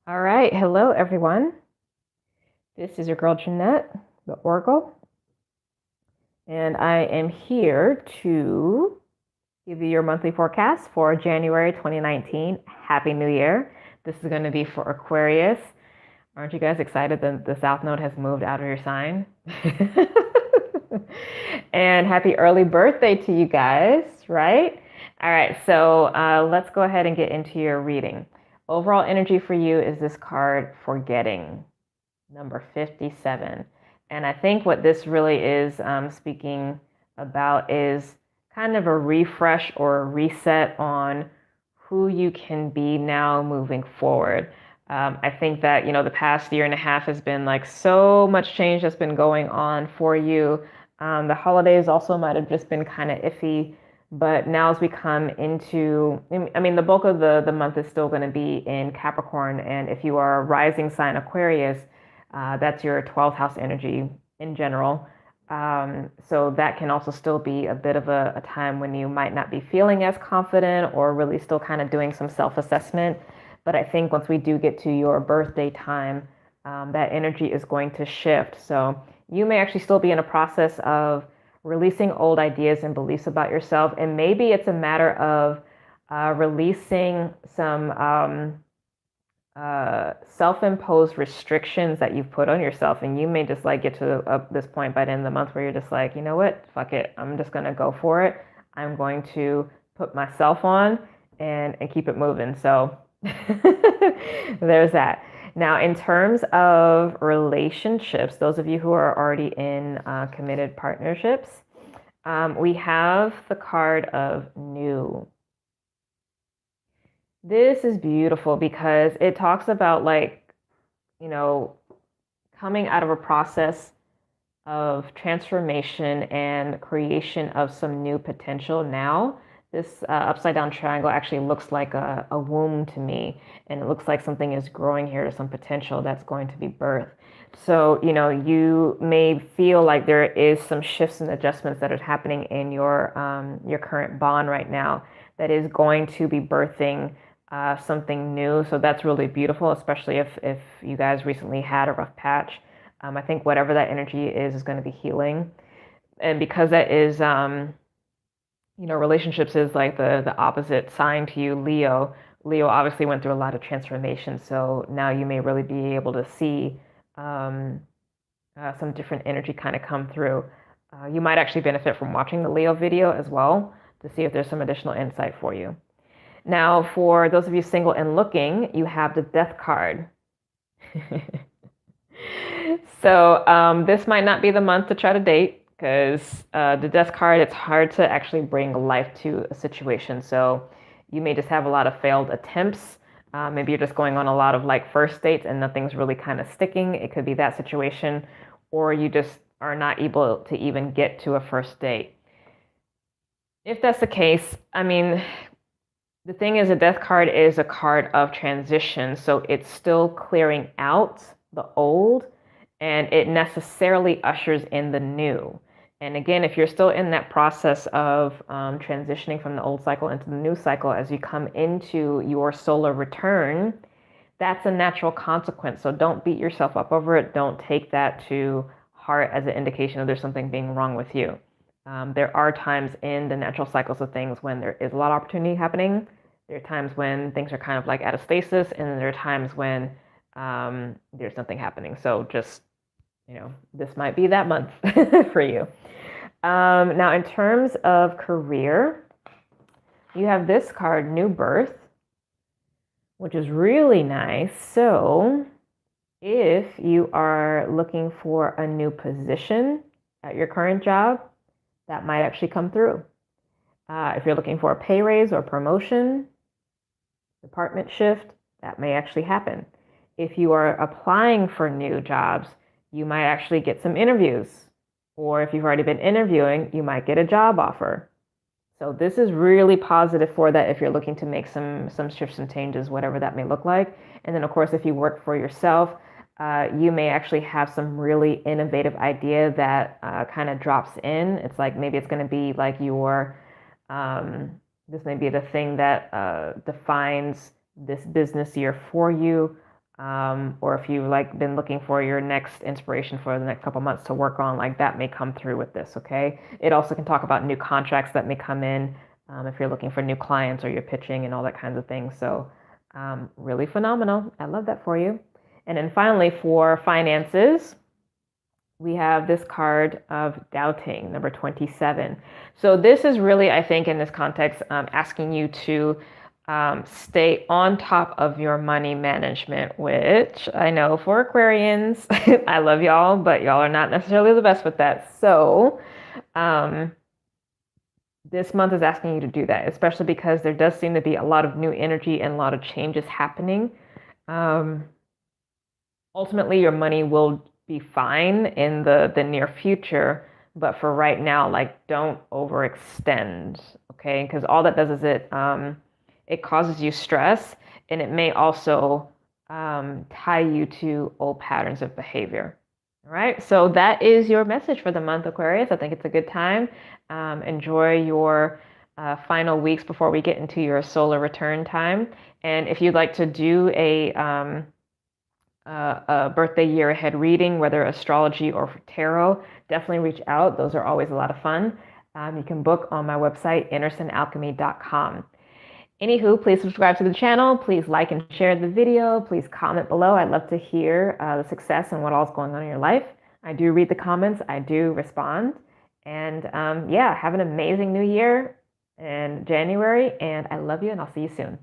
All right, hello everyone. This is your girl Jynnette the Oracle, and I am here to give you your monthly forecast for January 2019. Happy New Year. This is going to be for Aquarius. Aren't you guys excited that the South Node has moved out of your sign? And happy early birthday to you guys, right? All right, so let's go ahead and get into your reading. Overall energy for you is this card, Forgetting, number 57. And I think what this really is speaking about is kind of a refresh or a reset on who you can be now moving forward. I think that, the past year and a half has been like so much change that's been going on for you. The holidays also might have just been kind of iffy, but now as we come into, I mean, the bulk of the month is still going to be in Capricorn. And if you are a rising sign Aquarius, that's your 12th house energy in general. So that can also still be a bit of a time when you might not be feeling as confident or really still kind of doing some self-assessment. But I think once we do get to your birthday time, that energy is going to shift. So you may actually still be in a process of releasing old ideas and beliefs about yourself. And maybe it's a matter of releasing some self-imposed restrictions that you've put on yourself, and you may just like get to this point by the end of the month where you're just like, you know what, fuck it, I'm just gonna go for it. I'm going to put myself on and keep it moving. So there's that. Now, in terms of relationships, those of you who are already in committed partnerships, we have the card of New. This is beautiful because it talks about coming out of a process of transformation and creation of some new potential now. This upside down triangle actually looks like a womb to me, and it looks like something is growing here to some potential that's going to be birthed. So, you may feel like there is some shifts and adjustments that are happening in your current bond right now that is going to be birthing something new. So that's really beautiful, especially if you guys recently had a rough patch. I think whatever that energy is going to be healing. And because that is, relationships is like the opposite sign to you, Leo. Leo obviously went through a lot of transformation. So now you may really be able to see some different energy kind of come through. You might actually benefit from watching the Leo video as well to see if there's some additional insight for you. Now, for those of you single and looking, you have the Death card. So this might not be the month to try to date because the Death card, it's hard to actually bring life to a situation. So you may just have a lot of failed attempts. Maybe you're just going on a lot of like first dates and nothing's really kind of sticking. It could be that situation, or you just are not able to even get to a first date. If that's the case, I mean, the thing is, a Death card is a card of transition, so it's still clearing out the old, and it necessarily ushers in the new. And again, if you're still in that process of transitioning from the old cycle into the new cycle, as you come into your solar return, that's a natural consequence. So don't beat yourself up over it. Don't take that to heart as an indication of there's something being wrong with you. There are times in the natural cycles of things when there is a lot of opportunity happening. There are times when things are kind of like at a stasis, and then there are times when there's nothing happening. So just, this might be that month for you. Now, in terms of career, you have this card, New Birth, which is really nice. So if you are looking for a new position at your current job, that might actually come through. If you're looking for a pay raise or promotion, department shift, that may actually happen. If you are applying for new jobs, you might actually get some interviews. Or if you've already been interviewing, you might get a job offer. So this is really positive for that if you're looking to make some shifts and changes, whatever that may look like. And then, of course, if you work for yourself, you may actually have some really innovative idea that kind of drops in. It's like maybe it's going to be like this may be the thing that defines this business year for you. or if you've like been looking for your next inspiration for the next couple months to work on, like that may come through with this, okay? It also can talk about new contracts that may come in, if you're looking for new clients or you're pitching and all that kinds of things. So really phenomenal. I love that for you. And then finally, for finances, we have this card of doubting, number 27. So this is really, I think, in this context, asking you to stay on top of your money management, which I know for Aquarians, I love y'all, but y'all are not necessarily the best with that. So this month is asking you to do that, especially because there does seem to be a lot of new energy and a lot of changes happening. Ultimately, your money will be fine in the near future, but for right now, like don't overextend, okay? Because all that does is it causes you stress, and it may also tie you to old patterns of behavior. All right, so that is your message for the month, Aquarius. I think it's a good time. Enjoy your final weeks before we get into your solar return time. And if you'd like to do a birthday year ahead reading, whether astrology or for tarot, definitely reach out. Those are always a lot of fun. You can book on my website, innersonalchemy.com. Anywho, please subscribe to the channel. Please like and share the video. Please comment below. I'd love to hear the success and what all's going on in your life. I do read the comments. I do respond. And yeah, have an amazing new year in January. And I love you, and I'll see you soon.